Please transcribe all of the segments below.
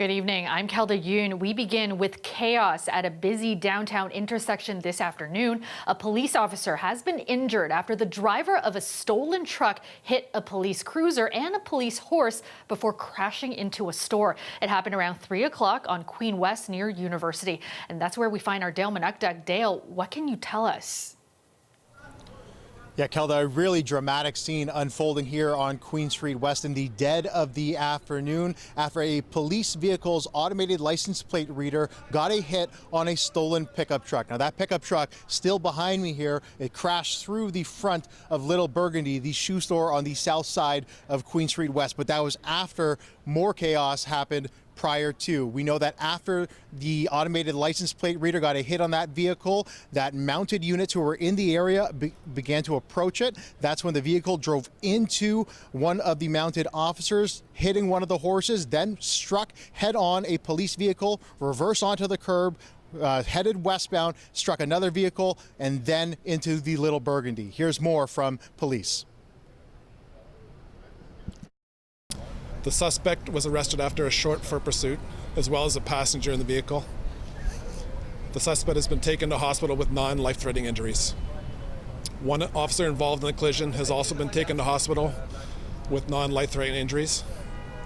Good evening. I'm Kelda Yoon. We begin with chaos at a busy downtown intersection this afternoon. A police officer has been injured after the driver of a stolen truck hit a police cruiser and a police horse before crashing into a store. It happened around 3 o'clock on Queen West near University. And that's where we find our Dale Manukduk. Dale, what can you tell us? Yeah, Kelda, a really dramatic scene unfolding here on Queen Street West in the dead of the afternoon after a police vehicle's automated license plate reader got a hit on a stolen pickup truck. Now, that pickup truck still behind me here, it crashed through the front of Little Burgundy, the shoe store on the south side of Queen Street West. But that was after more chaos happened prior to. We know that after the automated license plate reader got a hit on that vehicle, that mounted units who were in the area began to approach it. That's when the vehicle drove into one of the mounted officers, hitting one of the horses, then struck head on a police vehicle, reversed onto the curb, headed westbound, struck another vehicle, and then into the Little Burgundy. Here's more from police. The suspect was arrested after a short foot pursuit, as well as a passenger in the vehicle. The suspect has been taken to hospital with non-life-threatening injuries. One officer involved in the collision has also been taken to hospital with non-life-threatening injuries,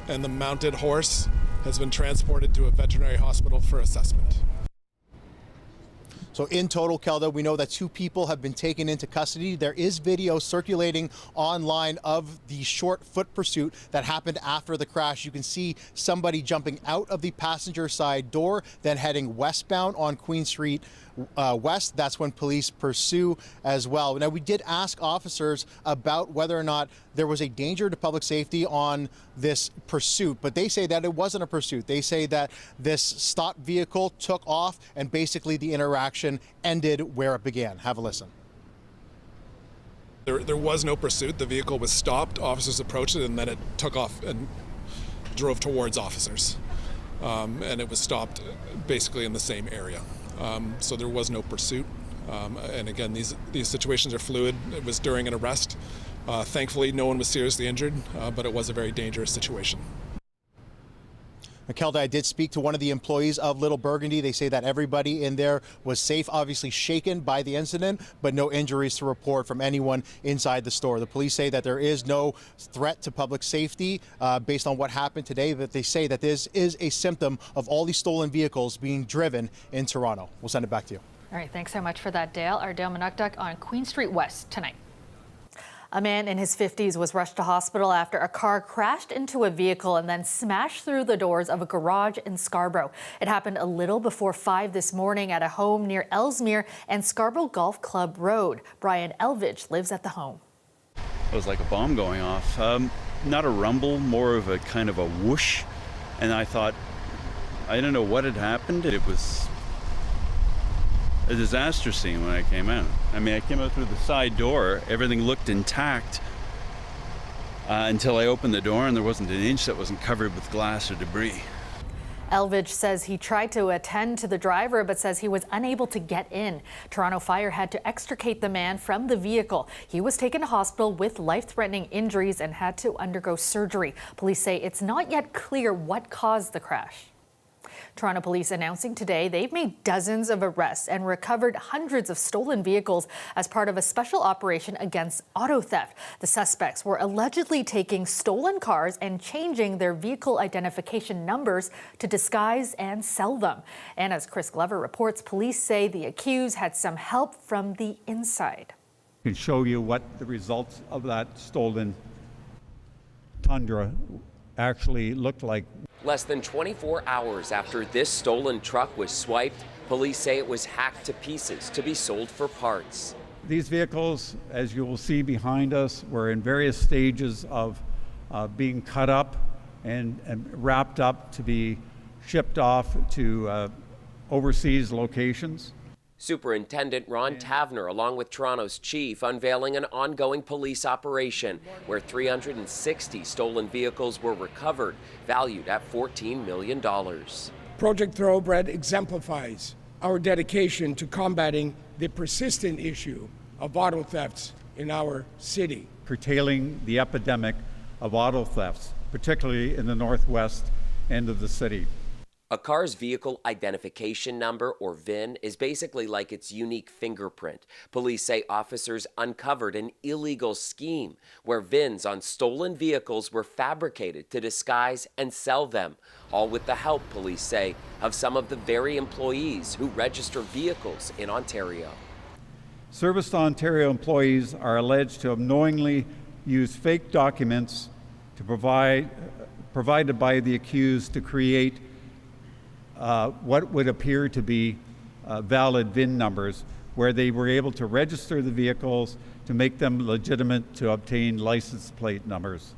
and the mounted horse has been transported to a veterinary hospital for assessment. So in total, Kelda, we know that 2 people have been taken into custody. There is video circulating online of the short foot pursuit that happened after the crash. You can see somebody jumping out of the passenger side door, then heading westbound on Queen Street West. That's when police pursue as well. Now, we did ask officers about whether or not there was a danger to public safety on this pursuit, but they say that it wasn't a pursuit. They say that this stopped vehicle took off and basically the interaction ended where it began. Have a listen. There was no pursuit. The vehicle was stopped. Officers approached it, and then it took off and drove towards officers. And it was stopped basically in the same area. So there was no pursuit. And again, these situations are fluid. It was during an arrest. Thankfully, no one was seriously injured, but it was a very dangerous situation. Kelda, I did speak to one of the employees of Little Burgundy. They say that everybody in there was safe, obviously shaken by the incident, but no injuries to report from anyone inside the store. The police say that there is no threat to public safety based on what happened today, but they say that this is a symptom of all these stolen vehicles being driven in Toronto. We'll send it back to you. All right, thanks so much for that, Dale. Our Dale Manukduk on Queen Street West tonight. A man in his 50s was rushed to hospital after a car crashed into a vehicle and then smashed through the doors of a garage in Scarborough. It happened a little before 5 this morning at a home near Ellesmere and Scarborough Golf Club Road. Brian Elvidge lives at the home. It was like a bomb going off. Not a rumble, more of a kind of a whoosh. And I thought, I don't know what had happened. It was a disaster scene when I came out. I mean, I came out through the side door, everything looked intact until I opened the door and there wasn't an inch that wasn't covered with glass or debris. Elvidge says he tried to attend to the driver but says he was unable to get in. Toronto Fire had to extricate the man from the vehicle. He was taken to hospital with life-threatening injuries and had to undergo surgery. Police say it's not yet clear what caused the crash. Toronto police announcing today they've made dozens of arrests and recovered hundreds of stolen vehicles as part of a special operation against auto theft. The suspects were allegedly taking stolen cars and changing their vehicle identification numbers to disguise and sell them. And as Chris Glover reports, police say the accused had some help from the inside. I can show you what the results of that stolen Tundra actually looked like. Less than 24 hours after this stolen truck was swiped, police say it was hacked to pieces to be sold for parts. These vehicles, as you will see behind us, were in various stages of being cut up and wrapped up to be shipped off to overseas locations. Superintendent Ron Tavener, along with Toronto's chief, unveiling an ongoing police operation where 360 stolen vehicles were recovered, valued at $14 million. Project Thoroughbred exemplifies our dedication to combating the persistent issue of auto thefts in our city. Curtailing the epidemic of auto thefts, particularly in the northwest end of the city. A car's vehicle identification number, or VIN, is basically like its unique fingerprint. Police say officers uncovered an illegal scheme where VINs on stolen vehicles were fabricated to disguise and sell them, all with the help, police say, of some of the very employees who register vehicles in Ontario. Service to Ontario employees are alleged to have knowingly used fake documents provided by the accused to create what would appear to be valid VIN numbers, where they were able to register the vehicles to make them legitimate to obtain license plate numbers.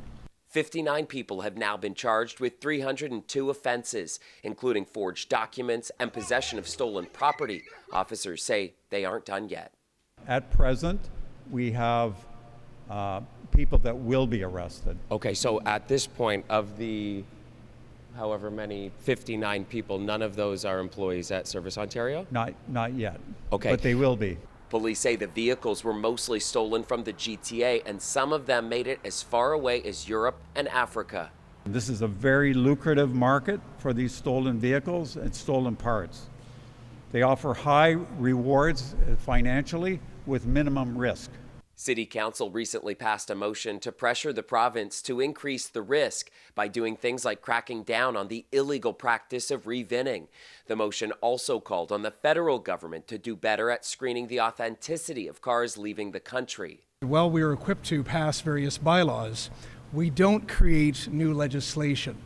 59 people have now been charged with 302 offenses, including forged documents and possession of stolen property. Officers say they aren't done yet. At present, we have people that will be arrested. Okay, so at this point, of the however many, 59 people, none of those are employees at Service Ontario? Not yet. Okay. But they will be. Police say the vehicles were mostly stolen from the GTA, and some of them made it as far away as Europe and Africa. This is a very lucrative market for these stolen vehicles and stolen parts. They offer high rewards financially with minimum risk. City Council recently passed a motion to pressure the province to increase the risk by doing things like cracking down on the illegal practice of revinning. The motion also called on the federal government to do better at screening the authenticity of cars leaving the country. While we are equipped to pass various bylaws, we don't create new legislation.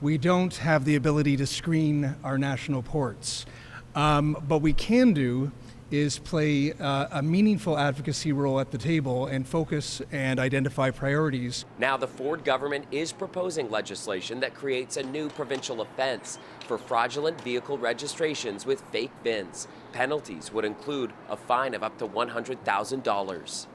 We don't have the ability to screen our national ports. But we can do is play a meaningful advocacy role at the table and focus and identify priorities. Now the Ford government is proposing legislation that creates a new provincial offense for fraudulent vehicle registrations with fake VINs. Penalties would include a fine of up to $100,000.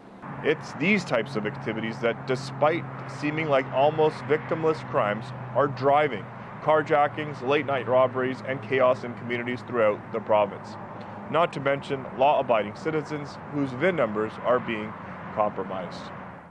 It's these types of activities that, despite seeming like almost victimless crimes, are driving carjackings, late-night robberies, and chaos in communities throughout the province. Not to mention law-abiding citizens whose VIN numbers are being compromised.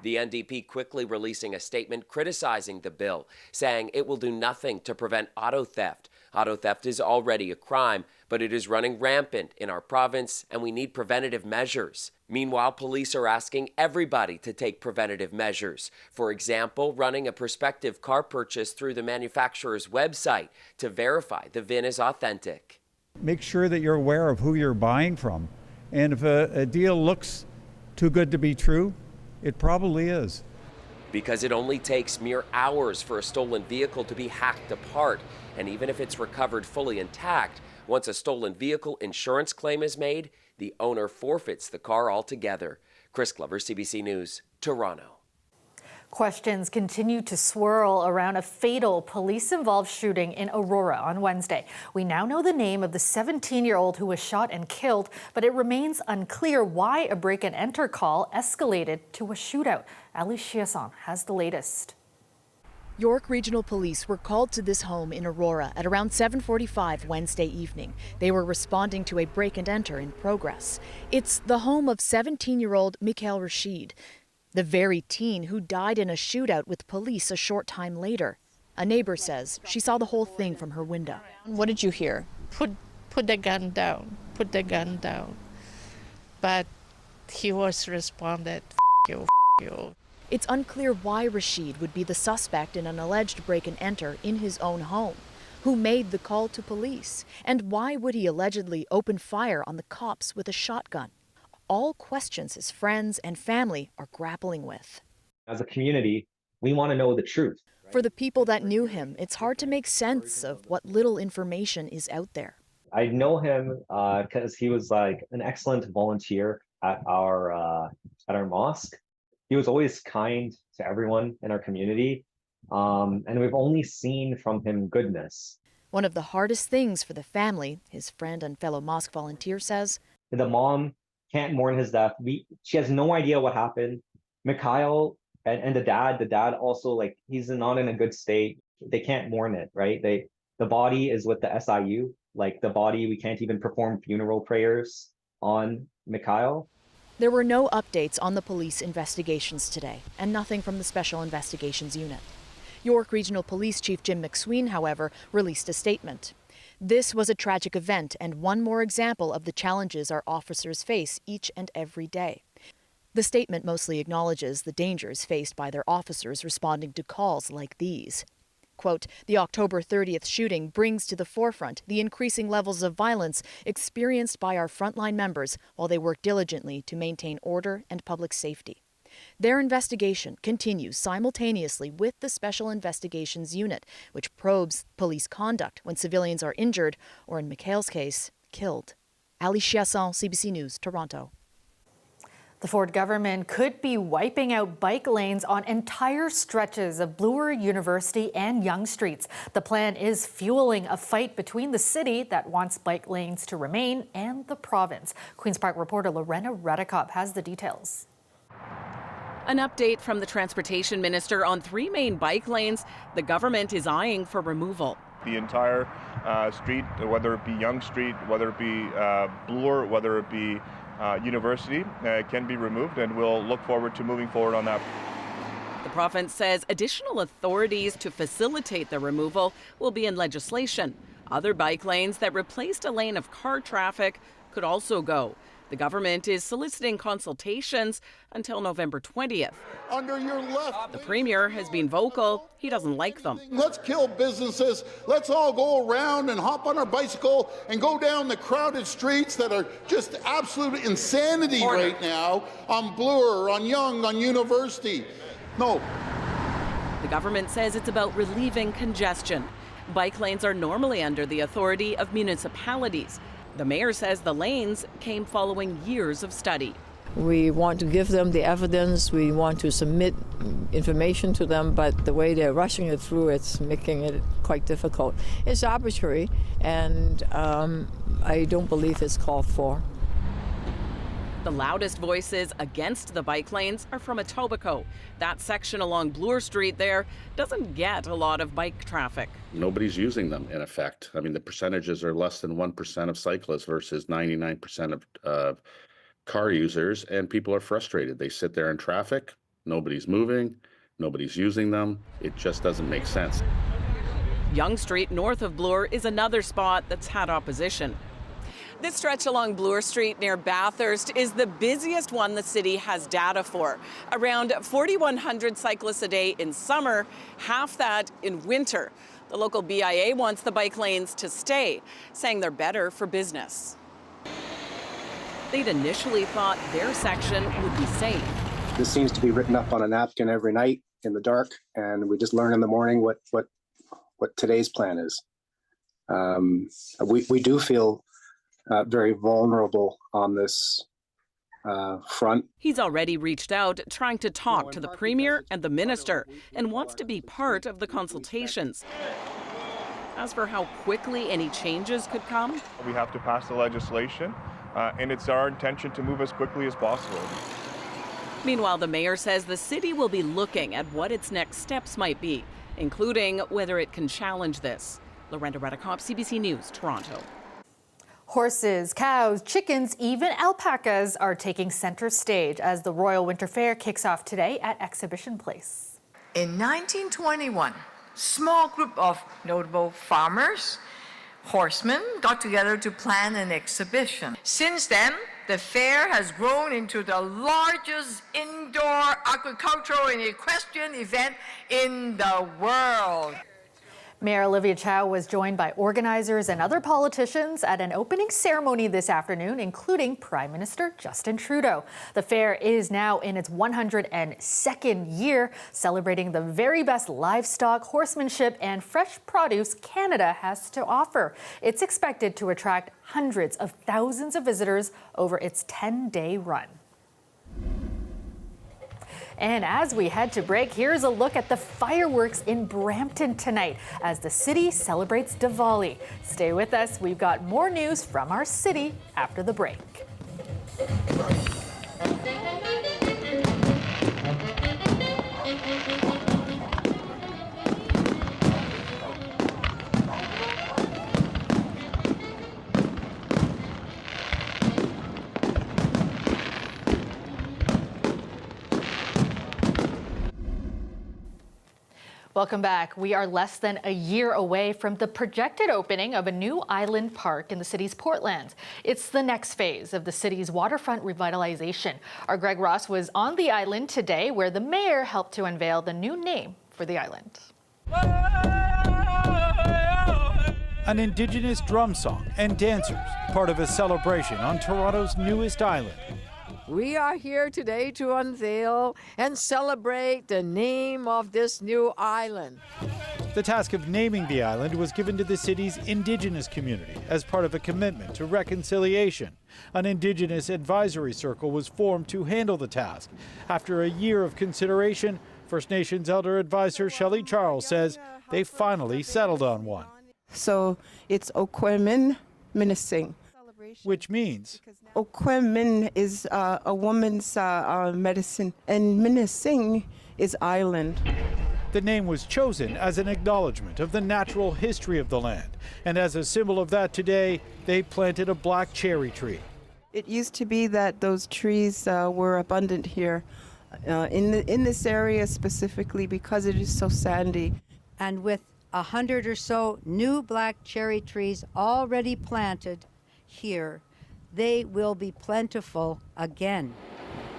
The NDP quickly releasing a statement criticizing the bill, saying it will do nothing to prevent auto theft. Auto theft is already a crime, but it is running rampant in our province, and we need preventative measures. Meanwhile, police are asking everybody to take preventative measures. For example, running a prospective car purchase through the manufacturer's website to verify the VIN is authentic. Make sure that you're aware of who you're buying from. And if a deal looks too good to be true, it probably is. Because it only takes mere hours for a stolen vehicle to be hacked apart. And even if it's recovered fully intact, once a stolen vehicle insurance claim is made, the owner forfeits the car altogether. Chris Glover, CBC News, Toronto. Questions continue to swirl around a fatal police-involved shooting in Aurora on Wednesday. We now know the name of the 17-year-old who was shot and killed, but it remains unclear why a break-and-enter call escalated to a shootout. Ali Chiasson has the latest. York Regional Police were called to this home in Aurora at around 7:45 Wednesday evening. They were responding to a break-and-enter in progress. It's the home of 17-year-old Mikhail Rashid, the very teen who died in a shootout with police a short time later. A neighbor says she saw the whole thing from her window. What did you hear? Put the gun down, put the gun down. But he was responded, F you. It's unclear why Rashid would be the suspect in an alleged break-and-enter in his own home. Who made the call to police? And why would he allegedly open fire on the cops with a shotgun? All questions his friends and family are grappling with. As a community, we want to know the truth. For the people that knew him, it's hard to make sense of what little information is out there. I know him because he was like an excellent volunteer at our mosque. He was always kind to everyone in our community, and we've only seen from him goodness. One of the hardest things for the family, his friend and fellow mosque volunteer says, the mom can't mourn his death. She has no idea what happened. Mikhail and the dad also, like, he's not in a good state. They can't mourn it, right? The body is with the SIU. Like, the body, we can't even perform funeral prayers on Mikhail. There were no updates on the police investigations today, and nothing from the Special Investigations Unit. York Regional Police Chief Jim McSween, however, released a statement. This was a tragic event and one more example of the challenges our officers face each and every day. The statement mostly acknowledges the dangers faced by their officers responding to calls like these. Quote, the October 30th shooting brings to the forefront the increasing levels of violence experienced by our frontline members while they work diligently to maintain order and public safety. Their investigation continues simultaneously with the Special Investigations Unit, which probes police conduct when civilians are injured or, in Mikhail's case, killed. Ali Chiasson, CBC News, Toronto. The Ford government could be wiping out bike lanes on entire stretches of Bloor University and Yonge Streets. The plan is fueling a fight between the city that wants bike lanes to remain and the province. Queen's Park reporter Lorena Redekop has the details. An update from the Transportation Minister on 3 main bike lanes the government is eyeing for removal. The entire street, whether it be Yonge Street, whether it be Bloor, whether it be University, can be removed, and we'll look forward to moving forward on that. The province says additional authorities to facilitate the removal will be in legislation. Other bike lanes that replaced a lane of car traffic could also go. The government is soliciting consultations until November 20th. Under your left. The Premier has been vocal. He doesn't like them. Let's kill businesses. Let's all go around and hop on our bicycle and go down the crowded streets that are just absolute insanity right now on Bloor, on Yonge, on University. No. The government says it's about relieving congestion. Bike lanes are normally under the authority of municipalities. The mayor says the lanes came following years of study. We want to give them the evidence, we want to submit information to them, but the way they're rushing it through, it's making it quite difficult. It's arbitrary, and I don't believe it's called for. The loudest voices against the bike lanes are from Etobicoke. That section along Bloor Street there doesn't get a lot of bike traffic. Nobody's using them, in effect. I mean, the percentages are less than 1% of cyclists versus 99% of car users, and people are frustrated. They sit there in traffic, nobody's moving, nobody's using them. It just doesn't make sense. Yonge Street north of Bloor is another spot that's had opposition. This stretch along Bloor Street near Bathurst is the busiest one the city has data for. Around 4,100 cyclists a day in summer, half that in winter. The local BIA wants the bike lanes to stay, saying they're better for business. They'd initially thought their section would be safe. This seems to be written up on a napkin every night in the dark, and we just learn in the morning what today's plan is. We do feel very vulnerable on this front. He's already reached out trying to talk to the Premier and the Minister and wants to be part of the consultations. As for how quickly any changes could come, We have to pass the legislation, and it's our intention to move as quickly as possible. Meanwhile, the Mayor says the city will be looking at what its next steps might be, including whether it can challenge this. Lorena Redekop, CBC News, Toronto. Horses, cows, chickens, even alpacas are taking center stage as the Royal Winter Fair kicks off today at Exhibition Place. In 1921, small group of notable farmers, horsemen got together to plan an exhibition. Since then, the fair has grown into the largest indoor agricultural and equestrian event in the world. Mayor Olivia Chow was joined by organizers and other politicians at an opening ceremony this afternoon, including Prime Minister Justin Trudeau. The fair is now in its 102nd year, celebrating the very best livestock, horsemanship, and fresh produce Canada has to offer. It's expected to attract hundreds of thousands of visitors over its 10-day run. And as we head to break, here's a look at the fireworks in Brampton tonight as the city celebrates Diwali. Stay with us. We've got more news from our city after the break. Welcome back. We are less than a year away from the projected opening of a new island park in the city's Portland. It's the next phase of the city's waterfront revitalization. Our Greg Ross was on the island today, where the mayor helped to unveil the new name for the island. An Indigenous drum song and dancers, part of a celebration on Toronto's newest island. We are here today to unveil and celebrate the name of this new island. The task of naming the island was given to the city's Indigenous community as part of a commitment to reconciliation. An Indigenous advisory circle was formed to handle the task. After a year of consideration, First Nations elder advisor Shelley Charles says they finally settled on one. So it's Okwemin Minising. Which means? Okwemin is a woman's medicine, and Minising is island. The name was chosen as an acknowledgement of the natural history of the land. And as a symbol of that today, they planted a black cherry tree. It used to be that those trees were abundant here in this area specifically because it is so sandy. And with 100 or so new black cherry trees already planted here, they will be plentiful again.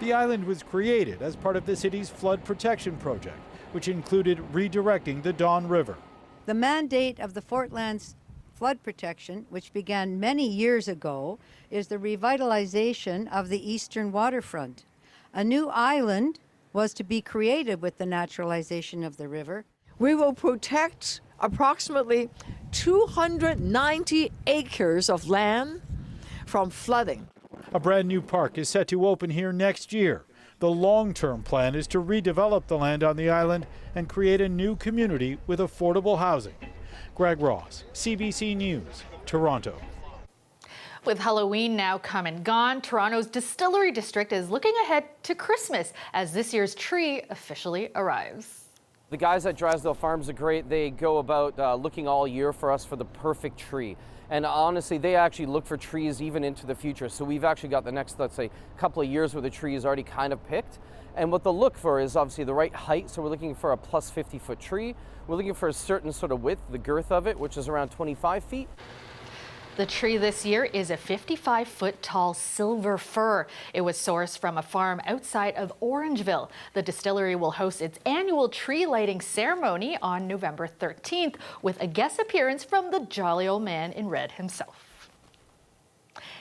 The island was created as part of the city's flood protection project, which included redirecting the Don River. The mandate of the Fort Lands flood protection, which began many years ago, is the revitalization of the eastern waterfront. A new island was to be created with the naturalization of the river. We will protect approximately 290 acres of land from flooding. A brand new park is set to open here next year. The long-term plan is to redevelop the land on the island and create a new community with affordable housing. Greg Ross, CBC News, Toronto. With Halloween now come and gone, Toronto's Distillery district is looking ahead to Christmas as this year's tree officially arrives. The guys at Drysdale Farms are great. They go about looking all year for us for the perfect tree. And honestly, they actually look for trees even into the future. So we've actually got the next, let's say, couple of years where the tree is already kind of picked. And what they'll look for is obviously the right height. So we're looking for a plus 50-foot tree. We're looking for a certain sort of width, the girth of it, which is around 25 feet. The tree this year is a 55-foot tall silver fir. It was sourced from a farm outside of Orangeville. The distillery will host its annual tree lighting ceremony on November 13th with a guest appearance from the jolly old man in red himself.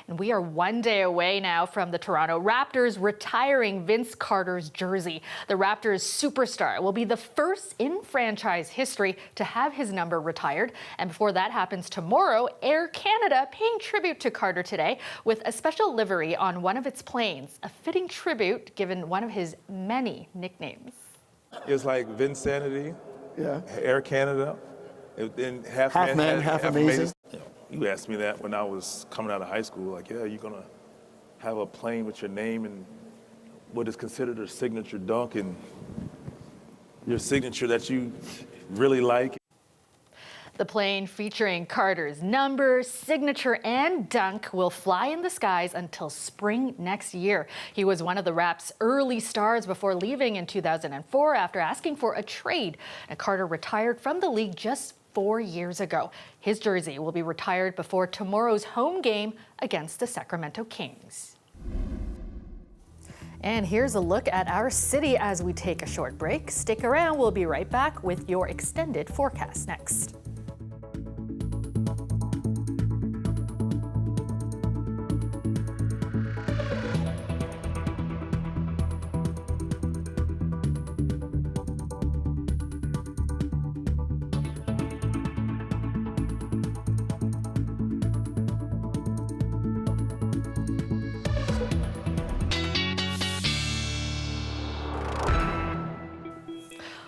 And we are one day away now from the Toronto Raptors retiring Vince Carter's jersey. The Raptors superstar will be the first in franchise history to have his number retired. And before that happens tomorrow, Air Canada paying tribute to Carter today with a special livery on one of its planes, a fitting tribute given one of his many nicknames. It's like Vinsanity, yeah, Air Canada, and half man, half amazing. You asked me that when I was coming out of high school, like, yeah, you're gonna have a plane with your name and what is considered a signature dunk and your signature that you really like. The plane featuring Carter's number, signature, and dunk will fly in the skies until spring next year. He was one of the Raps' early stars before leaving in 2004 after asking for a trade. And Carter retired from the league just 4 years ago. His jersey will be retired before tomorrow's home game against the Sacramento Kings. And here's a look at our city as we take a short break. Stick around, we'll be right back with your extended forecast next.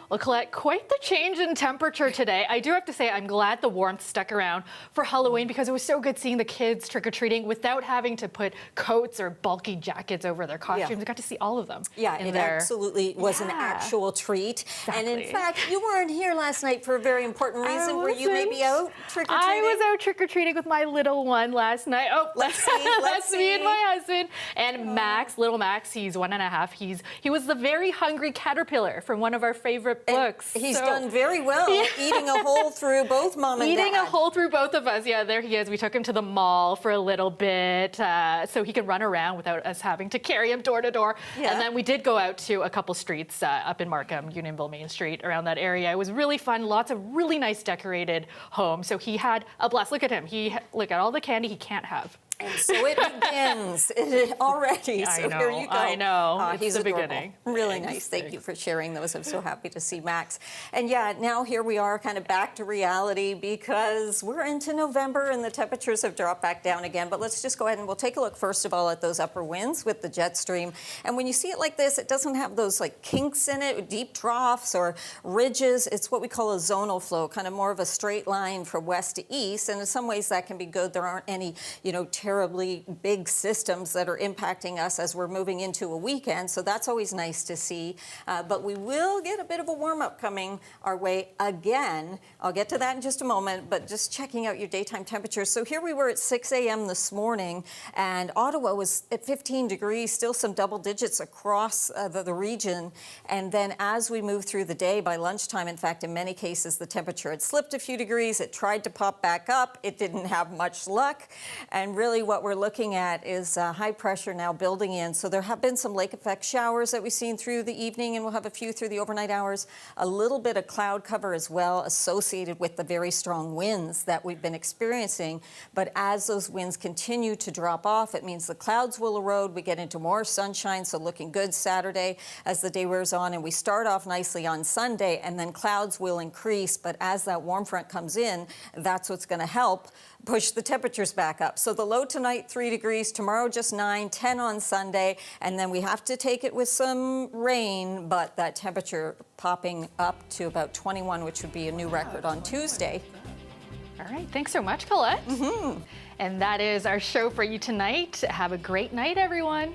Well, Colette, quite the change in temperature today. I do have to say I'm glad the warmth stuck around for Halloween because it was so good seeing the kids trick-or-treating without having to put coats or bulky jackets over their costumes. Yeah. I got to see all of them. Yeah, it absolutely was an actual treat. Exactly. And in fact, you weren't here last night for a very important reason. Were you maybe out trick-or-treating? I was out trick-or-treating with my little one last night. Oh, let's see. That's me and my husband. And Max, little Max, he's 1.5. He was the very hungry caterpillar from one of our favorite He's done very well, eating a hole through both mom and dad. Eating a hole through both of us. Yeah, there he is. We took him to the mall for a little bit so he could run around without us having to carry him door to door. Yeah. And then we did go out to a couple streets up in Markham, Unionville Main Street, around that area. It was really fun. Lots of really nice decorated homes. So he had a blast. Look at him. Look at all the candy he can't have. And so it begins already. So here you go. I know. He's the adorable. beginning. Really nice. Thank you for sharing those. I'm so happy to see Max. And yeah, now here we are kind of back to reality because we're into November and the temperatures have dropped back down again. But let's just go ahead and we'll take a look first of all at those upper winds with the jet stream. And when you see it like this, it doesn't have those like kinks in it, deep troughs or ridges. It's what we call a zonal flow, kind of more of a straight line from west to east. And in some ways that can be good. There aren't any, terribly big systems that are impacting us as we're moving into a weekend. So that's always nice to see. But we will get a bit of a warm up coming our way again. I'll get to that in just a moment, but just checking out your daytime temperatures. So here we were at 6 a.m. this morning and Ottawa was at 15 degrees, still some double digits across the region. And then as we move through the day by lunchtime, in fact, in many cases, the temperature had slipped a few degrees. It tried to pop back up. It didn't have much luck. And really what we're looking at is high pressure now building in. So there have been some lake effect showers that we've seen through the evening, and we'll have a few through the overnight hours. A little bit of cloud cover as well associated with the very strong winds that we've been experiencing. But as those winds continue to drop off, it means the clouds will erode. We get into more sunshine, so looking good Saturday as the day wears on. And we start off nicely on Sunday, and then clouds will increase. But as that warm front comes in, that's what's going to help push the temperatures back up. So the low tonight, 3 degrees, tomorrow just 9, 10 on Sunday, and then we have to take it with some rain, but that temperature popping up to about 21, which would be a new record on Tuesday. All right, thanks so much, Colette. And that is our show for you tonight. Have a great night, everyone.